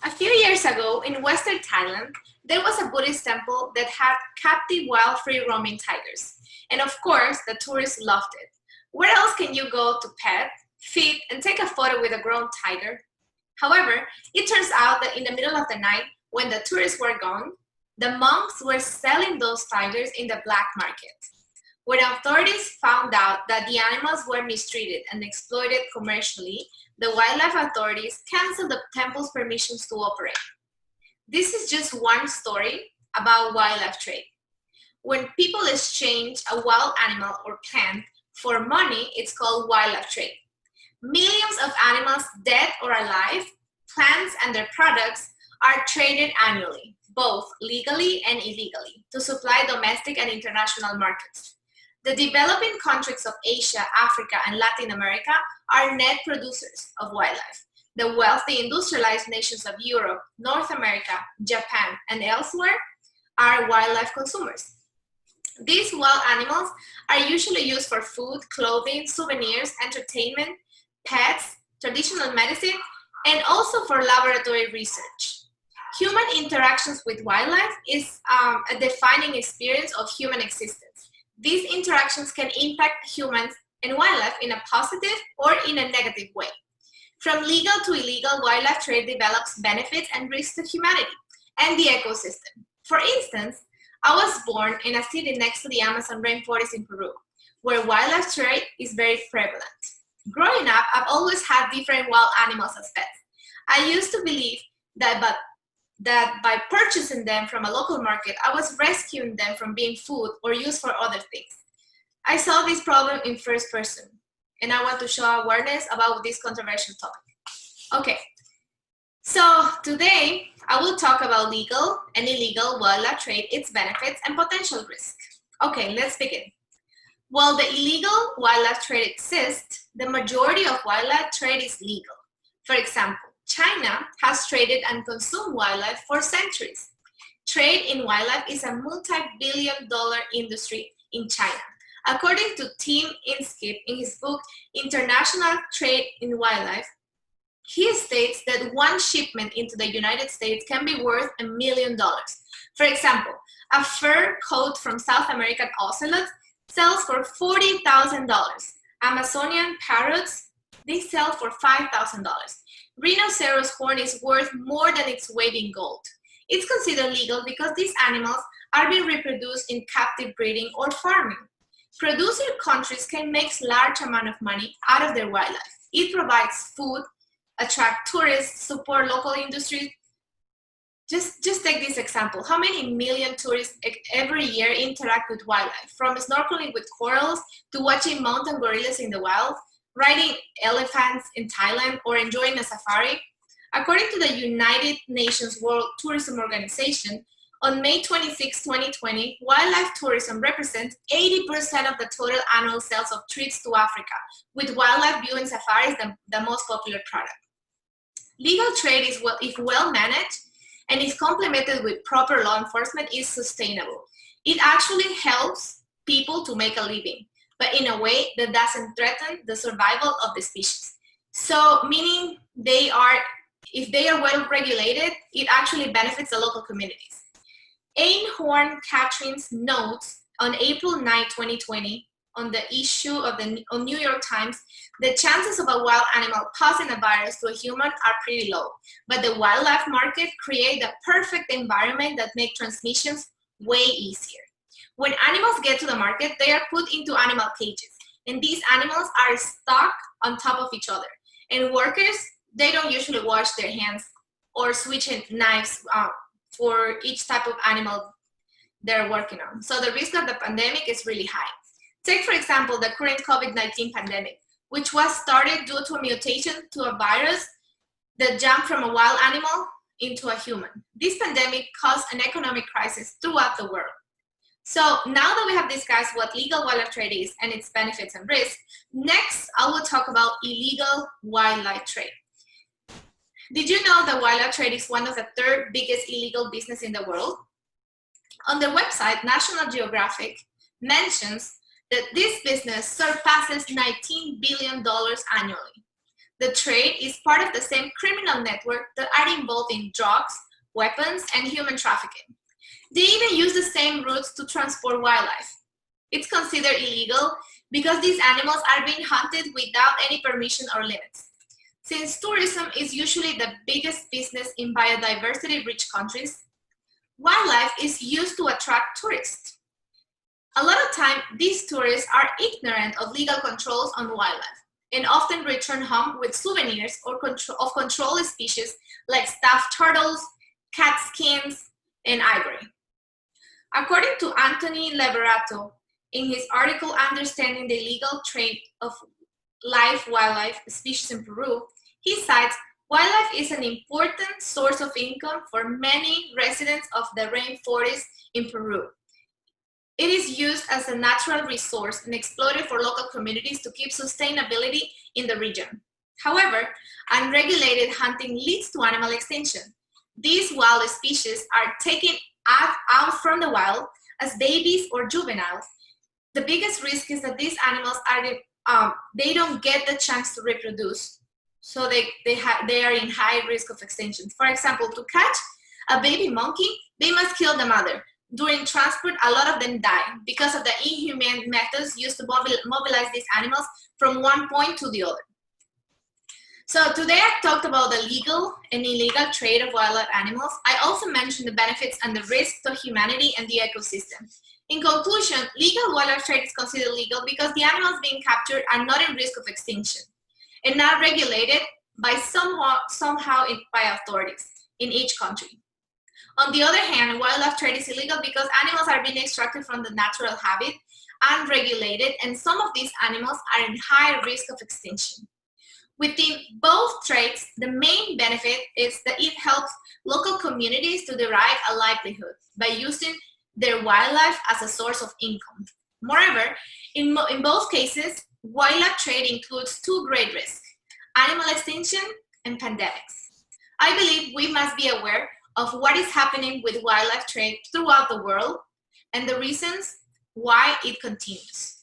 A few years ago in Western Thailand, there was a Buddhist temple that had captive wild free roaming tigers. And of course, the tourists loved it. Where else can you go to pet, feed, and take a photo with a grown tiger? However, it turns out that in the middle of the night, when the tourists were gone, the monks were selling those tigers in the black market. When authorities found out that the animals were mistreated and exploited commercially, the wildlife authorities canceled the temple's permissions to operate. This is just one story about wildlife trade. When people exchange a wild animal or plant for money, it's called wildlife trade. Millions of animals, dead or alive, plants, and their products are traded annually, both legally and illegally, to supply domestic and international markets. The developing countries of Asia, Africa, and Latin America are net producers of wildlife. The wealthy industrialized nations of Europe, North America, Japan, and elsewhere are wildlife consumers. These wild animals are usually used for food, clothing, souvenirs, entertainment, pets, traditional medicine, and also for laboratory research. Human interactions with wildlife is a defining experience of human existence. These interactions can impact humans and wildlife in a positive or in a negative way. From legal to illegal, wildlife trade develops benefits and risks to humanity and the ecosystem. For instance, I was born in a city next to the Amazon rainforest in Peru, where wildlife trade is very prevalent. Growing up, I've always had different wild animals as pets. I used to believe that by purchasing them from a local market, I was rescuing them from being food or used for other things. I saw this problem in first person, and I want to show awareness about this controversial topic. Okay, so today I will talk about legal and illegal wildlife trade, its benefits and potential risks. Okay, let's begin. While the illegal wildlife trade exists, the majority of wildlife trade is legal. For example, China has traded and consumed wildlife for centuries. Trade in wildlife is a multi-billion-dollar industry in China. According to Tim Inskip in his book, International Trade in Wildlife, he states that one shipment into the United States can be worth $1 million. For example, a fur coat from South American ocelots sells for $40,000. Amazonian parrots, they sell for $5,000. Rhinoceros horn is worth more than its weight in gold. It's considered legal because these animals are being reproduced in captive breeding or farming. Producer countries can make large amount of money out of their wildlife. It provides food, attract tourists, support local industries. Just take this example. How many million tourists every year interact with wildlife? From snorkeling with corals to watching mountain gorillas in the wild, riding elephants in Thailand, or enjoying a safari. According to the United Nations World Tourism Organization, on May 26, 2020, wildlife tourism represents 80% of the total annual sales of trips to Africa, with wildlife viewing safaris the most popular product. Legal trade is if well managed and is complemented with proper law enforcement, is sustainable. It actually helps people to make a living, but in a way that doesn't threaten the survival of the species. So, meaning if they are well regulated, it actually benefits the local communities. Einhorn Catrins notes on April 9, 2020, on the issue of on New York Times, the chances of a wild animal passing a virus to a human are pretty low, but the wildlife market creates the perfect environment that makes transmissions way easier. When animals get to the market, they are put into animal cages, and these animals are stuck on top of each other. And workers, they don't usually wash their hands or switch knives for each type of animal they're working on. So the risk of the pandemic is really high. Take, for example, the current COVID-19 pandemic, which was started due to a mutation to a virus that jumped from a wild animal into a human. This pandemic caused an economic crisis throughout the world. So now that we have discussed what legal wildlife trade is and its benefits and risks, next I will talk about illegal wildlife trade. Did you know that wildlife trade is one of the third biggest illegal business in the world? On their website, National Geographic mentions that this business surpasses $19 billion annually. The trade is part of the same criminal network that are involved in drugs, weapons, and human trafficking. They even use the same routes to transport wildlife. It's considered illegal because these animals are being hunted without any permission or limits. Since tourism is usually the biggest business in biodiversity-rich countries, wildlife is used to attract tourists. A lot of time, these tourists are ignorant of legal controls on wildlife and often return home with souvenirs of controlled species like stuffed turtles, cat skins, and ivory. According to Anthony Liberato, in his article Understanding the Legal Trade of Live Wildlife Species in Peru, he cites wildlife is an important source of income for many residents of the rainforest in Peru. It is used as a natural resource and exploited for local communities to keep sustainability in the region. However, unregulated hunting leads to animal extinction. These wild species are taken out from the wild as babies or juveniles. The biggest risk is that these animals they don't get the chance to reproduce, so they are in high risk of extinction. For example, to catch a baby monkey, they must kill the mother. During transport, a lot of them die because of the inhumane methods used to mobilize these animals from one point to the other. So today I talked about the legal and illegal trade of wildlife animals. I also mentioned the benefits and the risks to humanity and the ecosystem. In conclusion, legal wildlife trade is considered legal because the animals being captured are not in risk of extinction and not regulated by somehow by authorities in each country. On the other hand, wildlife trade is illegal because animals are being extracted from the natural habitat, unregulated, and some of these animals are in high risk of extinction. Within both trades, the main benefit is that it helps local communities to derive a livelihood by using their wildlife as a source of income. Moreover, in both cases, wildlife trade includes two great risks: animal extinction and pandemics. I believe we must be aware of what is happening with wildlife trade throughout the world and the reasons why it continues.